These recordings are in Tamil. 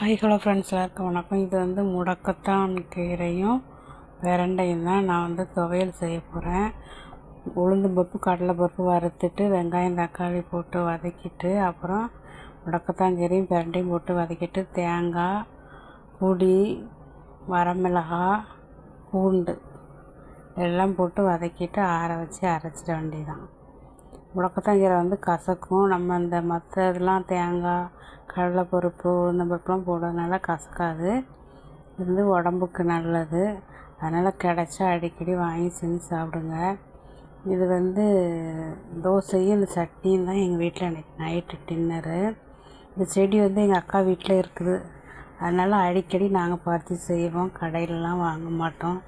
ஹலோ ஃப்ரெண்ட்ஸ், எல்லாருக்கும் வணக்கம். இது வந்து முடக்கத்தான் கீரையும் பிரண்டையும் தான் நான் வந்து துவையல் செய்ய போகிறேன். உளுந்து பருப்பு கடலை பருப்பு வறுத்துட்டு வெங்காயம் தக்காளி போட்டு வதக்கிட்டு, அப்புறம் முடக்கத்தான் கீரையும் பிரண்டையும் போட்டு வதக்கிட்டு, தேங்காய் புளி வரமிளகாய் பூண்டு எல்லாம் போட்டு வதக்கிட்டு ஆற வச்சு அரைச்சிட வேண்டியதான். முடக்கத்தான் கீரை வந்து கசக்கும். நம்ம இந்த மற்ற இதெல்லாம் தேங்காய் கடலைப்பருப்பு உளுந்தம்பருப்புலாம் போடுறதுனால கசக்காது. இது வந்து உடம்புக்கு நல்லது. அதனால் கிடச்சா அடிக்கடி வாங்கி செஞ்சு சாப்பிடுங்க. இது வந்து தோசையும் இந்த சட்னியும் தான் எங்கள் வீட்டில் இன்றைக்கி நைட்டு டின்னரு. இந்த செடி வந்து எங்கள் அக்கா வீட்டில் இருக்குது. அதனால் அடிக்கடி நாங்கள் பறித்து செய்வோம். கடையிலலாம் வாங்க மாட்டோம்.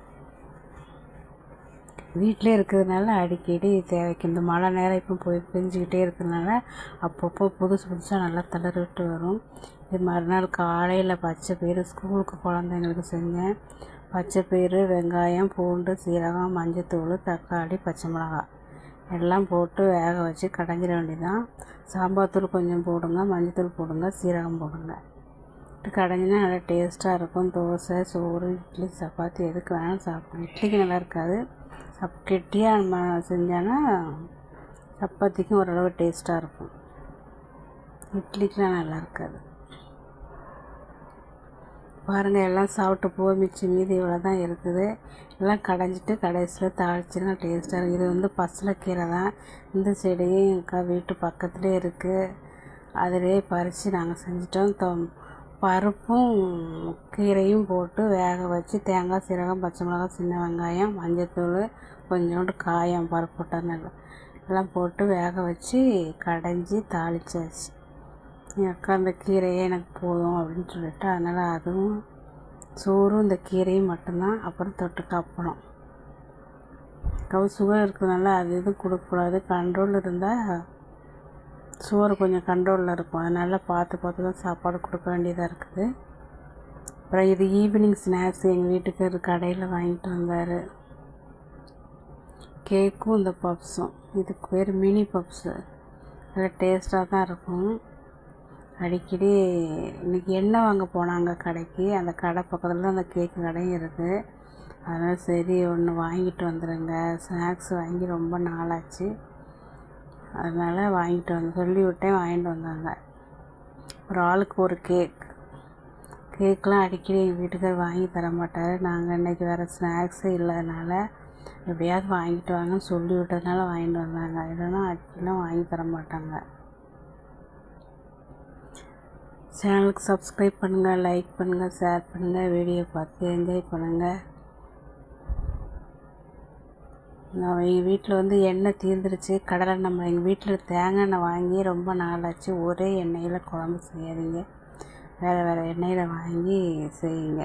வீட்டிலே இருக்கிறதுனால அடிக்கடி தேவைக்கு இந்த மழை நேரம் இப்போ பெஞ்சிக்கிட்டே இருக்கிறதுனால அப்பப்போ புதுசாக நல்லா தளர்விட்டு வரும். இது மறுநாள் காலையில் பச்சை பயிறு ஸ்கூலுக்கு குழந்தைங்களுக்கு செஞ்சேன். பச்சை பயிறு வெங்காயம் பூண்டு சீரகம் மஞ்சத்தூள் தக்காளி பச்சை மிளகாய் எல்லாம் போட்டு வேக வச்சு கடைஞ்சிட வேண்டியதான். சாம்பார் தூள் கொஞ்சம் போடுங்க, மஞ்சத்தூள் போடுங்க, சீரகம் போடுங்க. கடைஞ்சினா நல்லா டேஸ்ட்டாக இருக்கும். தோசை சோறு இட்லி சப்பாத்தி எதுக்கு வேணாலும் சாப்பிடணும். இட்லிக்கு நல்லா இருக்காது, கெட்டியாக நம்ம செஞ்சோன்னா சப்பாத்திக்கும் ஓரளவு டேஸ்ட்டாக இருக்கும். இட்லிக்கெலாம் நல்லா இருக்காது. பாருங்கள், எல்லாம் சாப்பிட்டு போக மீதி இவ்வளோ தான் இருக்குது. எல்லாம் கடைஞ்சிட்டு கடைசியில் தாளிச்சுன்னா டேஸ்ட்டாக இருக்குது. இது வந்து பசலைக்கீரை தான். இந்த செடியும் எங்கள் வீட்டு பக்கத்துலேயே இருக்குது. அதிலே பறித்து நாங்கள் செஞ்சிட்டோம். பருப்பும் கீரையும் போட்டு வேக வச்சு தேங்காய் சீரகம் பச்சை மிளகாய் சின்ன வெங்காயம் மஞ்சத்தூள் கொஞ்சோண்டு காயம் பருப்பு போட்டதுனால எல்லாம் போட்டு வேக வச்சு கடைஞ்சி தாளிச்சாச்சு. என் அக்கா அந்த கீரையே எனக்கு போதும் அப்படின்னு சொல்லிட்டு அதனால் அதுவும் சோறும் இந்த கீரையும் மட்டும்தான். அப்புறம் தொட்டுக்க அப்பளம். சுகர் இருக்கிறதுனால அது எதுவும் கொடுக்கக்கூடாது. கண்ட்ரோல் இருந்தால் சோறு கொஞ்சம் கண்ட்ரோலில் இருக்கும். அதனால் பார்த்து தான் சாப்பாடு கொடுக்க வேண்டியதாக இருக்குது. அப்புறம் இது ஈவினிங் ஸ்நாக்ஸ் எங்கள் வீட்டுக்கு கடையில் வாங்கிட்டு வந்தார். கேக்கும் இந்த பப்ஸும். இதுக்கு பேர் மினி பப்ஸு. நல்லா டேஸ்ட்டாக தான் இருக்கும். அடிக்கடி இன்றைக்கி எண்ணெய் வாங்க போனாங்க கடைக்கு. அந்த கடை பக்கத்தில் தான் அந்த கேக்கு கடையும் இருக்குது. அதனால் சரி ஒன்று வாங்கிட்டு வந்துடுங்க, ஸ்நாக்ஸ் வாங்கி ரொம்ப நாளாச்சு, அதனால் வாங்கிட்டு சொல்லிவிட்டேன், வாங்கிட்டு வந்தாங்க. ஒரு ஆளுக்கு ஒரு கேக்கெலாம் அடிக்கடி எங்கள் வீட்டுக்கார் வாங்கி தர மாட்டார். நாங்கள் இன்றைக்கி வேறு ஸ்நாக்ஸே இல்லாதனால எப்படியாவது வாங்கிட்டு வாங்கன்னு சொல்லி விட்டதுனால வாங்கிட்டு வந்தாங்க. இல்லைன்னா அடிக்கடிலாம் வாங்கி தர மாட்டாங்க. சேனலுக்கு சப்ஸ்கிரைப் பண்ணுங்கள், லைக் பண்ணுங்கள், ஷேர் பண்ணுங்கள், வீடியோ பார்த்து என்ஜாய் பண்ணுங்கள். எங்கள் வீட்டில் வந்து எண்ணெய் தீர்ந்துருச்சு. கடலை நம்ம எங்கள் வீட்டில் தேங்காய் எண்ணெய் வாங்கி ரொம்ப நாளாச்சு. ஒரே எண்ணெயில் குழம்பு செய்யாதீங்க, வேறு எண்ணெயில் வாங்கி செய்யுங்க.